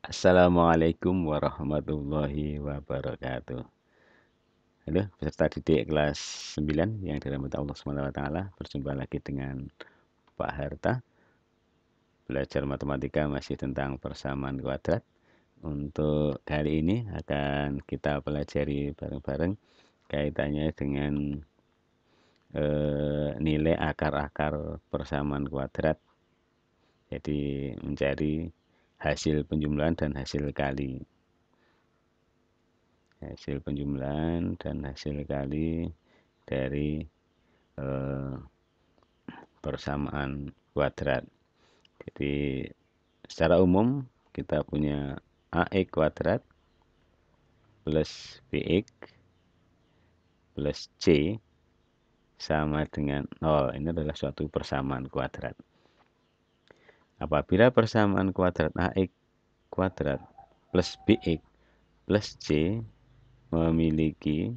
Assalamualaikum warahmatullahi wabarakatuh. Halo, peserta didik kelas 9 yang dirahmati Allah SWT. Berjumpa lagi dengan Pak Harta. Belajar matematika masih tentang persamaan kuadrat. Untuk kali ini akan kita pelajari bareng-bareng kaitannya dengan nilai akar-akar persamaan kuadrat. Jadi mencari hasil penjumlahan dan hasil kali. Hasil penjumlahan dan hasil kali dari persamaan kuadrat. Jadi secara umum kita punya AX kuadrat plus BX plus C sama dengan 0. Ini adalah suatu persamaan kuadrat. Apabila persamaan kuadrat AX kuadrat plus BX plus C memiliki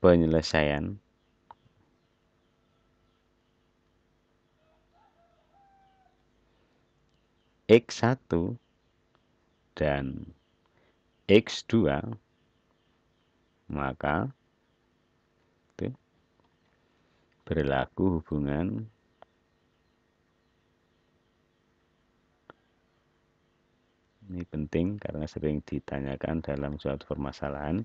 penyelesaian X1 dan X2, maka berlaku hubungan ini penting karena sering ditanyakan dalam suatu permasalahan.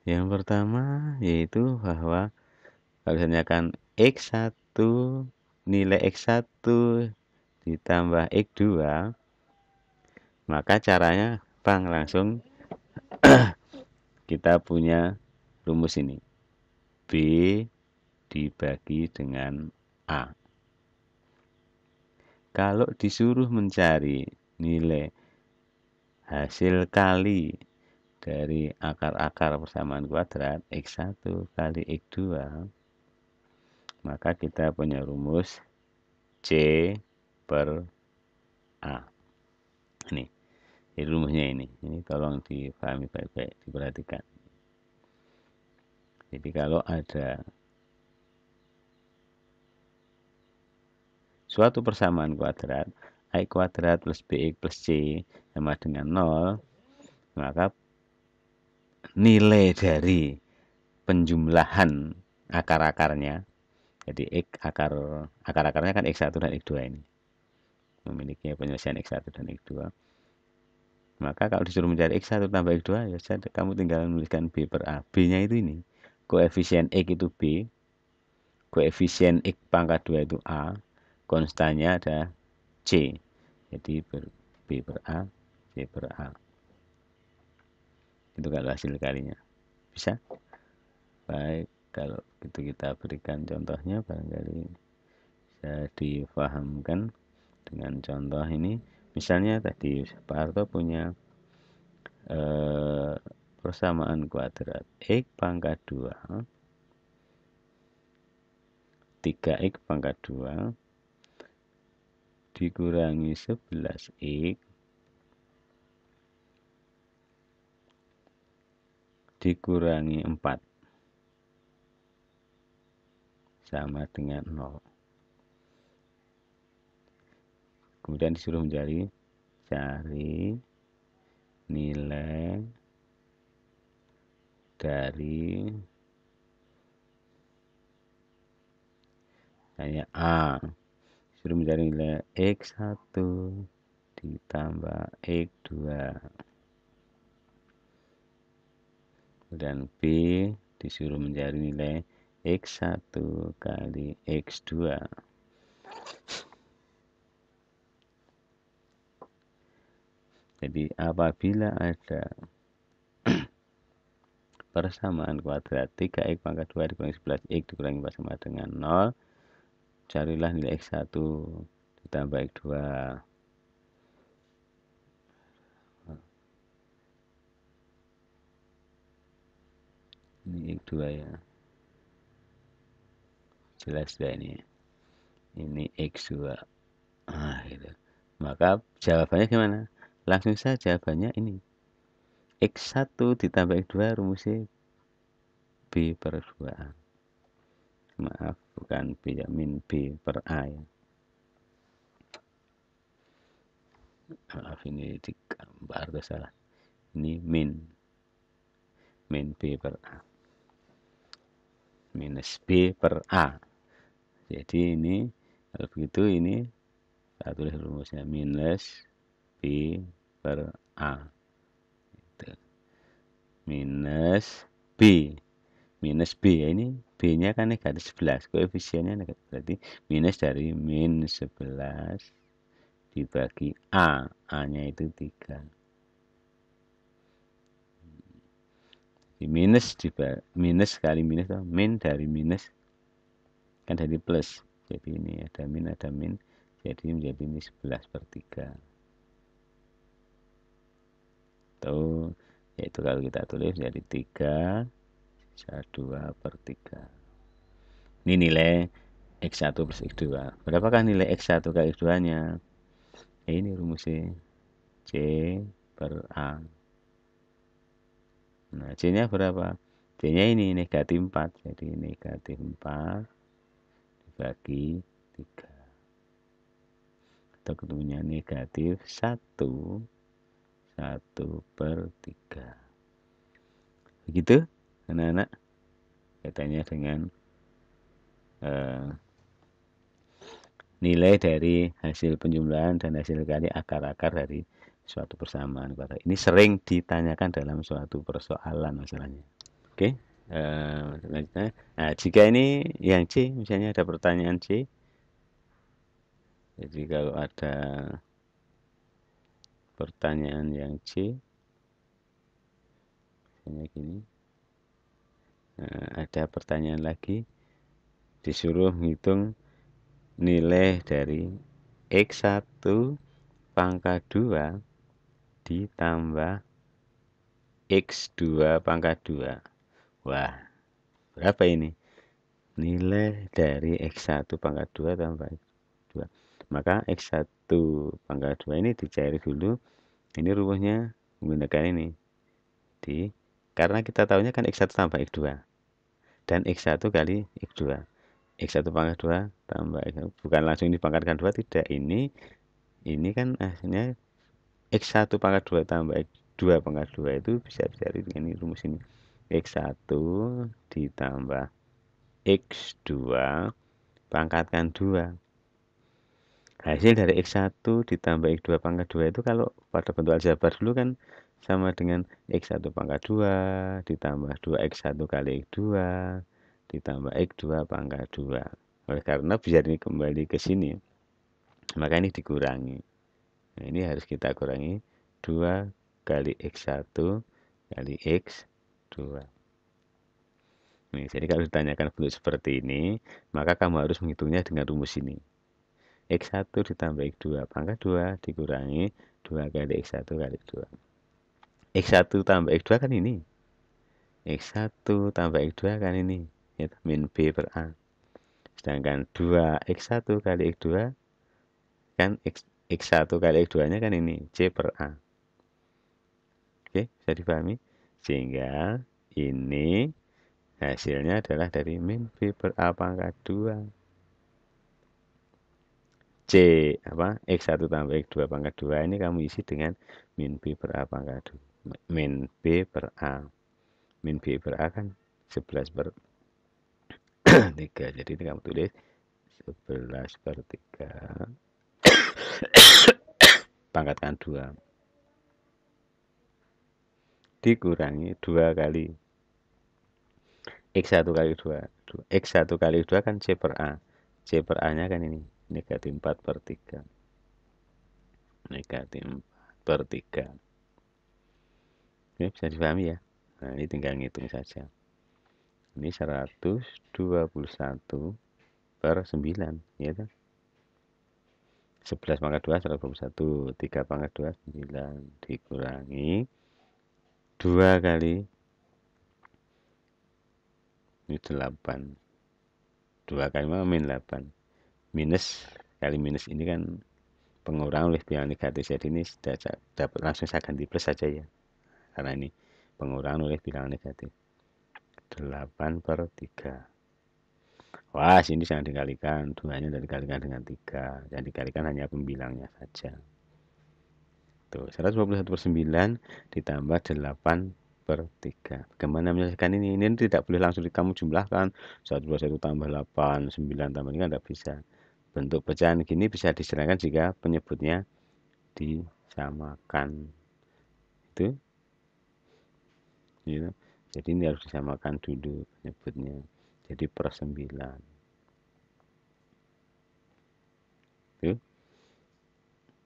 Yang pertama yaitu bahwa kalau ditanyakan X1 nilai X1 ditambah X2, maka caranya Bang langsung kita punya rumus ini. B dibagi dengan A. Kalau disuruh mencari nilai hasil kali dari akar-akar persamaan kuadrat X1 kali X2, maka kita punya rumus C per A. Ini rumusnya ini tolong dipahami baik-baik, diperhatikan. Jadi kalau ada suatu persamaan kuadrat A kuadrat plus BX plus C sama dengan 0, maka nilai dari penjumlahan akar-akarnya, jadi akar-akarnya kan X1 dan X2 ini memiliki penyelesaian X1 dan X2, maka kalau disuruh mencari X1 tambah X2 ya kamu tinggal menuliskan B per A. B nya itu ini, koefisien X itu B, koefisien X pangkat 2 itu A, konstannya ada C, jadi B per A, C per A. Itu kalau hasil kalinya. Bisa? Baik, kalau itu kita berikan contohnya barangkali bisa difahamkan dengan contoh ini. Misalnya tadi Pak Harto punya persamaan kuadrat X pangkat 2 3X pangkat 2 dikurangi 11X dikurangi 4 sama dengan 0. Kemudian disuruh cari nilai dari A. Disuruh mencari nilai X1 ditambah X2. Dan B disuruh mencari nilai X1 kali X2. Jadi apabila ada persamaan kuadrat 3X pangkat 2 dikurangi 11X dikurangi 4 sama dengan 0, carilah nilai X1 ditambah X2. Ini X2 ya. Jelas ya ini. Ini X2. Gitu. Maka jawabannya gimana? Langsung saja jawabannya ini. X1 ditambah X2 rumusnya B per 2A. maaf bukan B ya, min B per A ya. Maaf ini digambar atau salah, ini min B per A, minus B per A. Jadi ini kalau begitu ini saya tulis rumusnya minus B per A itu. Minus B ya, ini B nya kan negatif 11, koefisiennya negatif, berarti minus dari min 11 dibagi A nya itu 3. Di minus kali minus, min dari minus kan dari plus, jadi ini ada min, jadi menjadi ini 11 per 3 tuh, yaitu kalau kita tulis jadi 3 sisa 2 per 3. Ini nilai X1 plus X2. Berapakah nilai X1 kali X2 nya? Ini rumusnya C per A. Nah, C nya berapa? C nya ini negatif 4, jadi negatif 4 dibagi 3, atau ketemunya negatif 1 per 3. Begitu anak-anak kaitannya dengan nilai dari hasil penjumlahan dan hasil kali akar-akar dari suatu persamaan. Ini sering ditanyakan dalam suatu persoalan masalahnya. Oke, selanjutnya. Nah, jika ini yang C, misalnya ada pertanyaan C, jadi kalau ada pertanyaan yang C, misalnya gini, ada pertanyaan lagi, disuruh menghitung nilai dari X1 pangkat 2 ditambah X2 pangkat 2. Wah, berapa ini? Nilai dari X1 pangkat 2 tambah X2. Maka X1 pangkat 2 ini dicair dulu. Ini rumusnya menggunakan ini. Karena kita tahunya kan X1 tambah X2. Dan X1 kali X2. X1 pangkat 2 tambah X1. Bukan langsung dipangkatkan 2, tidak. Ini kan hasilnya X1 pangkat 2 tambah X2 pangkat 2 itu bisa dicari dengan rumus ini. X1 ditambah X2 pangkatkan 2. Hasil dari X1 ditambah X2 pangkat 2 itu kalau pada bentuk aljabar dulu kan sama dengan X1 pangkat 2 ditambah 2X1 kali X2 ditambah X2 pangkat 2. Oleh karena biar ini kembali ke sini, maka ini dikurangi. Nah, ini harus kita kurangi 2 kali X1 kali X2. Nih, jadi kalau ditanyakan bentuk seperti ini, maka kamu harus menghitungnya dengan rumus ini. X1 ditambah X2 pangkat 2 dikurangi 2 kali X1 kali X2. X1 tambah X2 kan ini. X1 tambah X2 kan ini. Ya, min B per A. Sedangkan 2X1 kali X2 kan X1 kali X2 nya kan ini. C per A. Oke, bisa dipahami? Sehingga ini hasilnya adalah dari min B per A pangkat 2. C X1 tambah X2 pangkat 2 ini kamu isi dengan min B per A pangkat 2. Min B per A. Min B per A kan 11 per 3. Jadi ini kamu tulis 11 per 3 pangkatkan 2 dikurangi 2 kali X1 kali 2. X1 kali 2 kan C per A. C per A nya kan ini negatif 4 per 3. Negatif 4 per 3. Oke, bisa dipahami ya. Nah, ini tinggal ngitung saja. Ini 121 per 9, ya kan? 11 pangkat 2, 121. 3 pangkat 2, 9. Dikurangi 2 kali ini 8. 2 kali min 8. Minus kali minus ini kan pengurangan oleh bilangan negatif. Jadi ini sudah dapat langsung saya ganti plus saja ya. Karena ini pengurangan oleh bilangan negatif. 8 per 3. Wah, sini jangan dikalikan. 2-nya dikalikan dengan 3. Yang dikalikan hanya pembilangnya saja. Tuh, 121/9 ditambah 8/3. Bagaimana menyelesaikan ini? Ini tidak boleh langsung kamu jumlahkan. 121 tambah 8, 9 tambah 9, tidak bisa. Bentuk pecahan gini bisa diserahkan jika penyebutnya disamakan. Itu. Ya. Jadi ini harus disamakan dulu penyebutnya. Jadi per 9. Itu.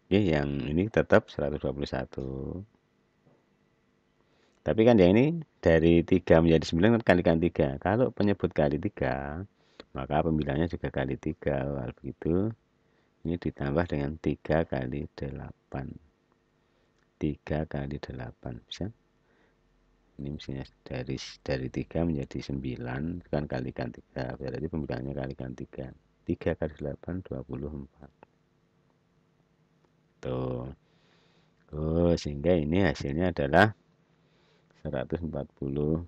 Oke, yang ini tetap 121. Tapi kan yang ini dari 3 menjadi 9 kan kalikan 3. Kalau penyebut kali 3, maka pembilangnya juga kali 3. Kalau begitu, ini ditambah dengan 3 kali 8. 3 kali 8. Bisa? Ini mestinya dari 3 menjadi 9, kan kalikan 3. Berarti pembilangnya kalikan 3. 3 kali 8, 24. Tuh. Oh, sehingga ini hasilnya adalah 140,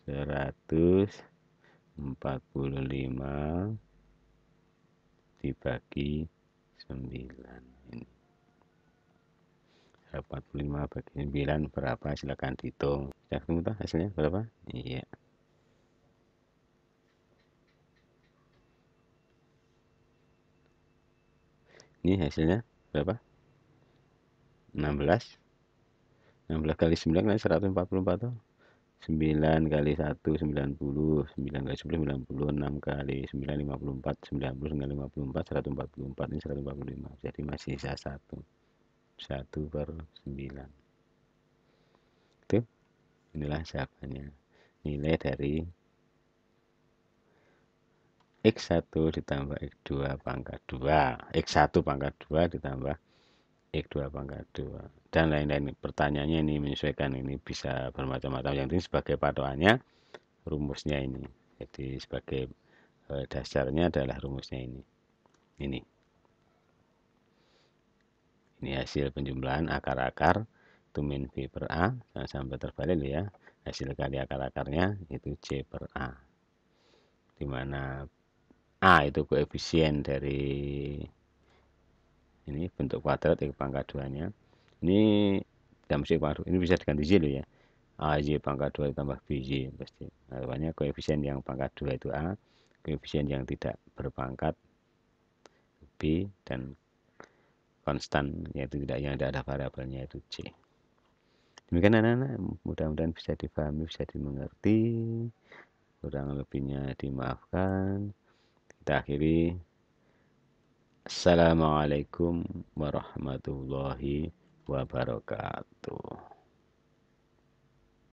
145 dibagi 9. Ini 45 bagi 9 berapa? Silakan dihitung. Sudah ketemu tuh hasilnya berapa? Iya. Ini hasilnya berapa? 16. 16 kali 9 kali 144 tuh. 9 kali 1 90, 9 kali 10 90, 6 kali 9 54, 90 kali 54 144, ini 145. Jadi masih sisa 1. 1/9. Itu inilah jawabannya. Nilai dari X1 ditambah X2 pangkat 2. X1 pangkat 2 ditambah X2 pangkat 2. Dan lain-lain. Pertanyaannya ini menyesuaikan, ini bisa bermacam-macam. Yang ini sebagai patokannya rumusnya ini. Jadi sebagai dasarnya adalah rumusnya ini. Ini hasil penjumlahan akar-akar itu min B per A. Jangan sampai terbalik ya. Hasil kali akar-akarnya itu C per A. Dimana A itu koefisien dari ini bentuk kuadrat X pangkat 2-nya. Ini ini bisa diganti Z loh ya. AY pangkat 2 ditambah BY pasti. Nah, koefisien yang pangkat 2 itu A, koefisien yang tidak berpangkat B, dan konstan yaitu yang tidak ada variabelnya itu C. Demikian anak-anak, mudah-mudahan bisa dipahami, bisa dimengerti. Kurang lebihnya dimaafkan. Kita akhiri. Assalamualaikum warahmatullahi wabarakatuh.